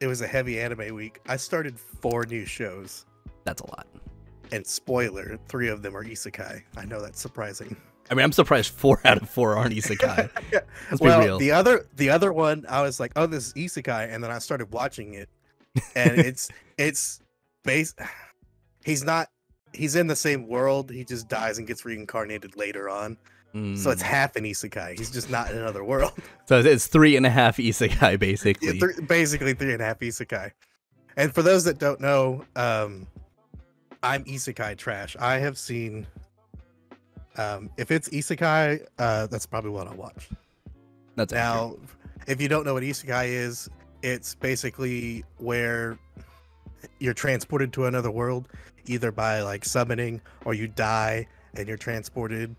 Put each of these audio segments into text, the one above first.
it was a heavy anime week. I started 4 new shows, That's a lot. and spoiler, 3 of them are isekai. I know that's surprising. I mean, I'm surprised 4 out of 4 aren't isekai. Yeah. Let's Well, be real. the other one, I was like, oh, this is isekai, and then I started watching it, and it's based. He's in the same world. He just dies and gets reincarnated later on. So it's half an isekai. He's just not in another world. So it's 3.5 isekai, basically. Yeah, basically 3.5 isekai. And for those that don't know, I'm isekai trash. I have seen, if it's isekai, that's probably what I'll watch. That's Now, if you don't know what isekai is, it's basically where you're transported to another world, either by like summoning, or you die and you're transported,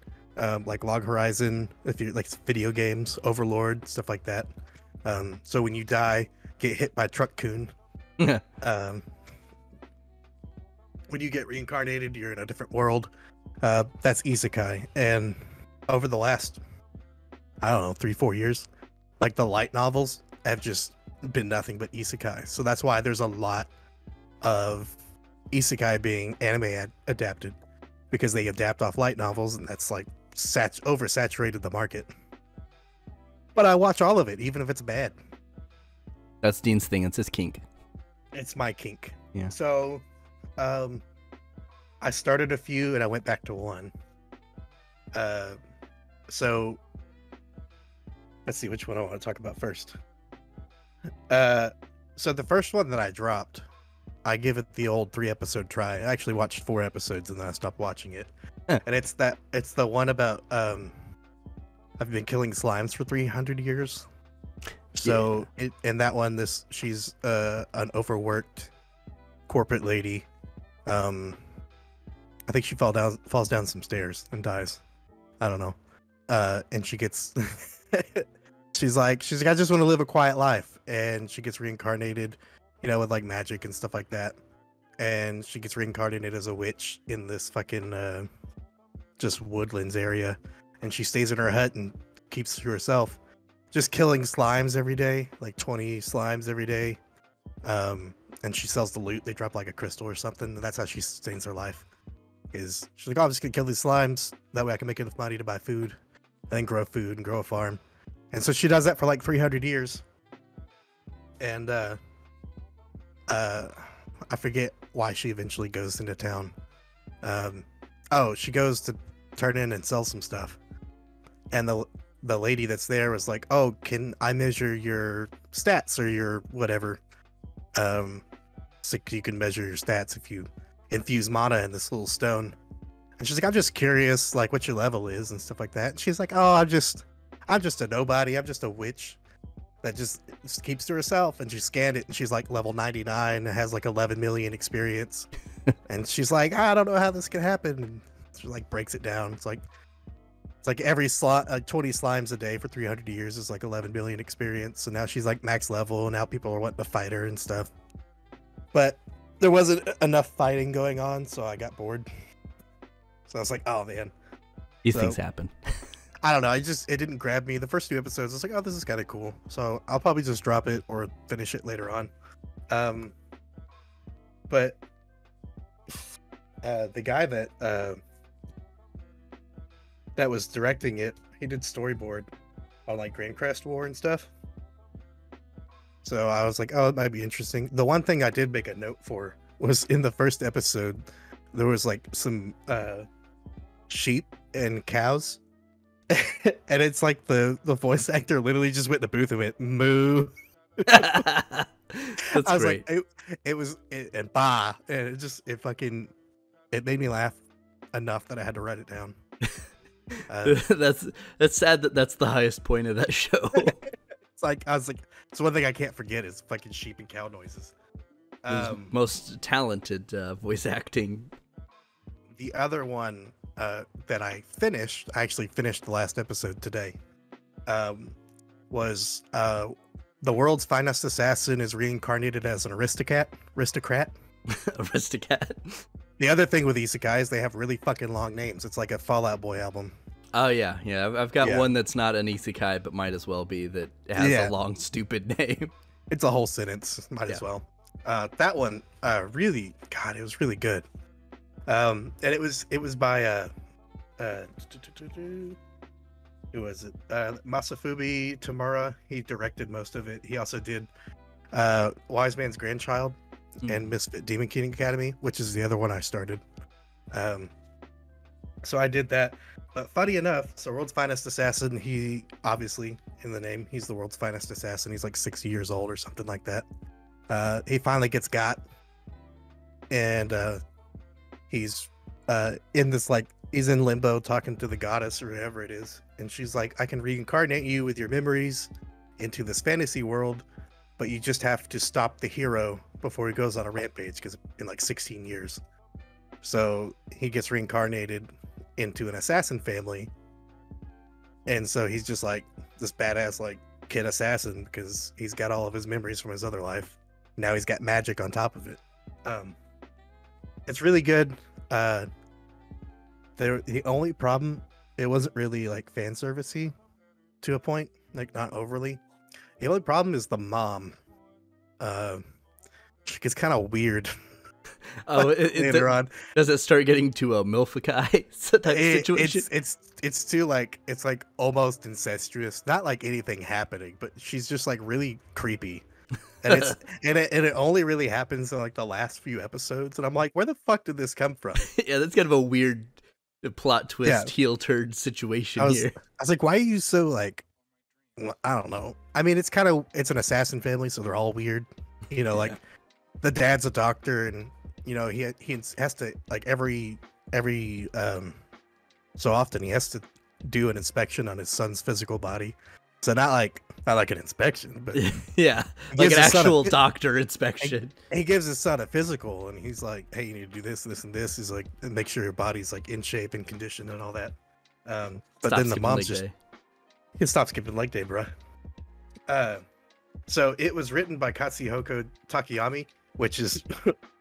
like Log Horizon, if you like video games, Overlord, stuff like that. So when you die, get hit by Truck Coon. accurate. When you get reincarnated, you're in a different world. That's isekai. And over the last, I don't know, 3-4 years, like the light novels have just been nothing but isekai. So that's why there's a lot of isekai being anime adapted, because they adapt off light novels, and that's like oversaturated the market. But I watch all of it, even if it's bad. That's Dean's thing. It's his kink. It's my kink. Yeah. So, I started a few and I went back to one. So let's see which one I want to talk about first. So the first one that I dropped, I give it the old 3-episode try. I actually watched 4 episodes and then I stopped watching it. And it's the one about I've been killing slimes for 300 years. So in that one, she's an overworked corporate lady. I think she falls down some stairs and dies. I don't know. And she gets she's like, I just want to live a quiet life, and she gets reincarnated, with like magic and stuff like that. And she gets reincarnated as a witch in this fucking just woodlands area, and she stays in her hut and keeps to herself, just killing slimes every day, like 20 slimes every day. And she sells the loot. They drop like a crystal or something, and that's how she sustains her life. She's like, oh, I'm just gonna kill these slimes, that way I can make enough money to buy food, then grow food and grow a farm. And so she does that for like 300 years. And I forget why she eventually goes into town. She goes to turn in and sell some stuff, and the lady that's there was like, oh, can I measure your stats or your whatever? So you can measure your stats if you infuse mana in this little stone. And she's like, I'm just curious, like, what your level is and stuff like that. And she's like, oh, I'm just a nobody. I'm just a witch that just keeps to herself. And she scanned it, and she's like level 99 and has like 11 million experience. And she's like, I don't know how this can happen. And she like breaks it down. It's like every 20 slimes a day for 300 years is like 11 billion experience. So now she's like max level, and now people are wanting to fight her and stuff. But there wasn't enough fighting going on, so I got bored. So I was like, oh man. These things happen. I don't know. It didn't grab me. The first 2 episodes, I was like, oh, this is kind of cool. So I'll probably just drop it or finish it later on. But the guy that was directing it, he did storyboard on like Grandcrest War and stuff. So I was like, oh, it might be interesting. The one thing I did make a note for was in the first episode, there was like some sheep and cows. And it's like the voice actor literally just went in the booth and went, moo. That's I was great. like, and bah. And it made me laugh enough that I had to write it down. That's sad that that's the highest point of that show. It's one thing I can't forget is fucking sheep and cow noises. Most talented voice acting. The other one that I actually finished the last episode today, was the world's finest assassin is reincarnated as an aristocrat. Aristocrat. The other thing with isekai is they have really fucking long names. It's like a Fall Out Boy album. Oh yeah. I've got one that's not an isekai, but might as well be, that has a long, stupid name. It's a whole sentence. Might as well. That one, really, God, it was really good. And it was by who was it? Masafubi Tamura. He directed most of it. He also did Wise Man's Grandchild and Misfit Demon King Academy, which is the other one I started. So I did that. But funny enough, so World's Finest Assassin, he obviously in the name, he's the world's finest assassin. He's like 60 years old or something like that. He finally gets got, and he's in this, like, he's in limbo talking to the goddess or whatever it is, and she's like, I can reincarnate you with your memories into this fantasy world, but you just have to stop the hero before he goes on a rampage, because in like 16 years. So he gets reincarnated into an assassin family, and so he's just like this badass like kid assassin because he's got all of his memories from his other life. Now he's got magic on top of it. It's really good. The only problem, it wasn't really like fan servicey to a point, like not overly. The only problem is the mom. She gets kind of weird. Oh, later on, does it start getting to a Milfikai type situation? It's too like, it's like almost incestuous. Not like anything happening, but she's just like really creepy. And it's and it only really happens in like the last few episodes, and I'm like, where the fuck did this come from? Yeah, that's kind of a weird plot twist, heel turn situation here. I was like, why are you so like, I don't know. I mean, it's an assassin family, so they're all weird. You know, like the dad's a doctor, and you know he has to, like, every so often he has to do an inspection on his son's physical body. So not like an inspection, but yeah, like an actual doctor inspection. He gives his son a physical, and he's like, "Hey, you need to do this, this, and this." He's like, and make sure your body's like in shape and condition and all that. But then the mom's just, he stop skipping leg day, bro. So it was written by Katsuhiko Takayami, which is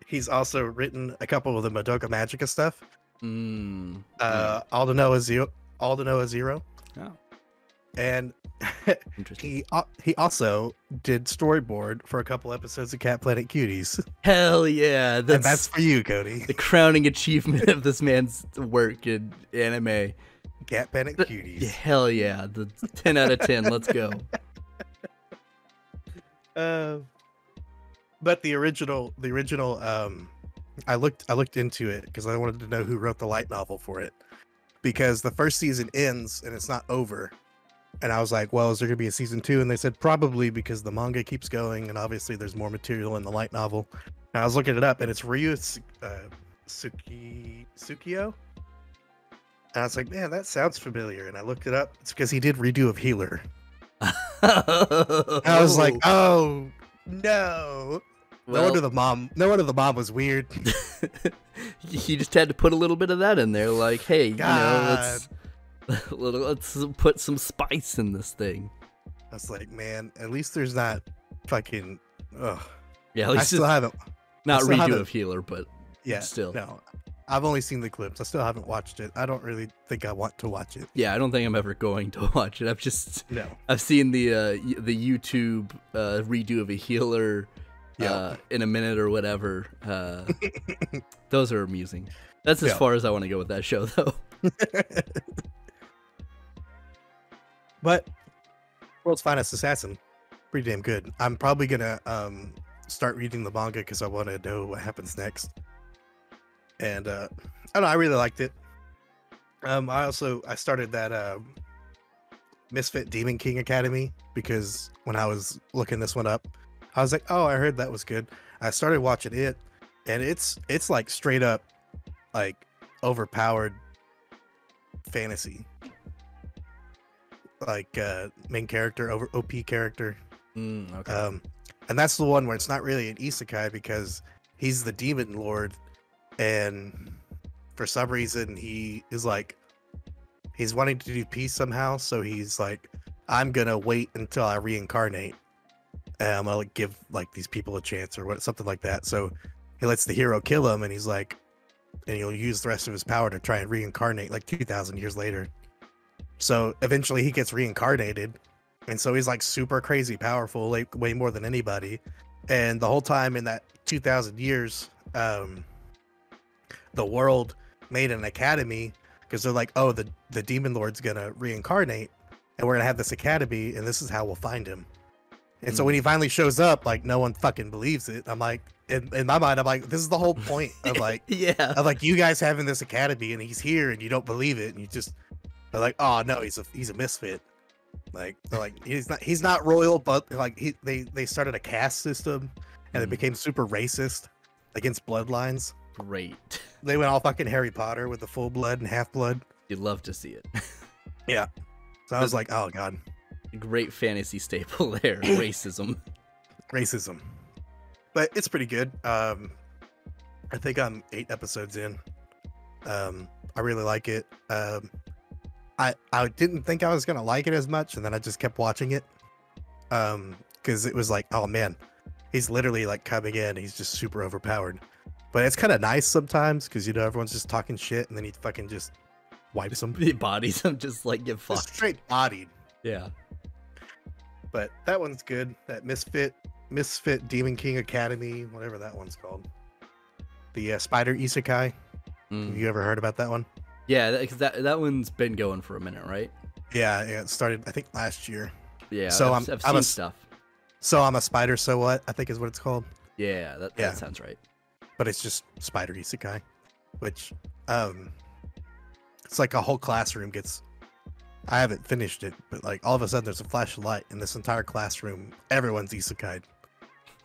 he's also written a couple of the Madoka Magica stuff. All to Know is Zero. Oh. And he also did storyboard for a couple episodes of Cat Planet Cuties. Hell yeah, and that's for you, Cody. The crowning achievement of this man's work in anime. Cat Planet Cuties. Hell yeah, the 10 out of 10. Let's go. But the original, I looked into it because I wanted to know who wrote the light novel for it, because the first season ends and it's not over. And I was like, well, is there going to be a season 2? And they said probably, because the manga keeps going and obviously there's more material in the light novel. And I was looking it up, and it's Ryu Tsukio. And I was like, man, that sounds familiar. And I looked it up. It's because he did Redo of Healer. I was like, oh no. Well, no wonder the mom was weird. He just had to put a little bit of that in there, like, hey, God. Let's put some spice in this thing. I was like, man, at least there's not fucking. Ugh. Yeah, at least I still haven't. Not Redo of Healer, but yeah, still. No, I've only seen the clips. I still haven't watched it. I don't really think I want to watch it. Yeah, I don't think I'm ever going to watch it. I've seen the YouTube Redo of a Healer in a minute or whatever. Those are amusing. That's as far as I want to go with that show, though. But World's Finest Assassin, pretty damn good. I'm probably gonna start reading the manga because I want to know what happens next. And I don't know, I really liked it. I started that Misfit Demon King Academy because when I was looking this one up, I was like, oh, I heard that was good. I started watching it, and it's like straight up like overpowered fantasy. Like main character over OP character. Okay. And that's the one where it's not really an isekai because he's the demon lord, and for some reason he is like, he's wanting to do peace somehow, so he's like, I'm gonna wait until I reincarnate, and I'm gonna give like these people a chance or something like that. So he lets the hero kill him, and he's like, and he'll use the rest of his power to try and reincarnate like 2,000 years later. So eventually he gets reincarnated, And so he's like super crazy powerful, like way more than anybody. And the whole time in that 2000 years, the world made an academy because they're like, oh, the demon lord's gonna reincarnate and we're gonna have this academy and this is how we'll find him. And so when he finally shows up, like no one fucking believes it. I'm like, in my mind, I'm like, this is the whole point of like, of like you guys having this academy and he's here and you don't believe it and you just are like, oh no, he's a misfit. Like they're like he's not royal, but like they started a caste system and it became super racist against bloodlines. Great. They went all fucking Harry Potter with the full blood and half blood. You'd love to see it. Yeah. So I was like, oh god. Great fantasy staple there. Racism. But it's pretty good. I think I'm 8 episodes in. I really like it. I didn't think I was gonna like it as much, and then I just kept watching it. Because it was like, oh man, he's literally like coming in, he's just super overpowered. But it's kind of nice sometimes because you know everyone's just talking shit, and then he fucking just wipes them. He bodies them, just like get fucked. Just straight bodied. Yeah. But that one's good. That Misfit Demon King Academy, whatever that one's called. The Spider Isekai. Have you ever heard about that one? Yeah, that one's been going for a minute, right? Yeah, it started I think last year. Yeah, so I've seen stuff. So I'm a spider. So what? I think is what it's called. Yeah, that sounds right. But it's just Spider Isekai, which it's like a whole classroom gets. I haven't finished it, but like all of a sudden there's a flash of light in this entire classroom. Everyone's isekai.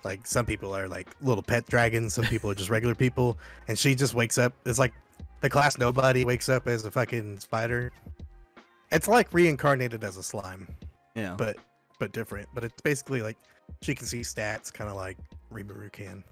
Like some people are like little pet dragons, some people are just regular people, and she just wakes up. It's like the class nobody wakes up as a fucking spider. It's like reincarnated as a slime. Yeah. But different. But it's basically like she can see stats, kind of like Rimuru can.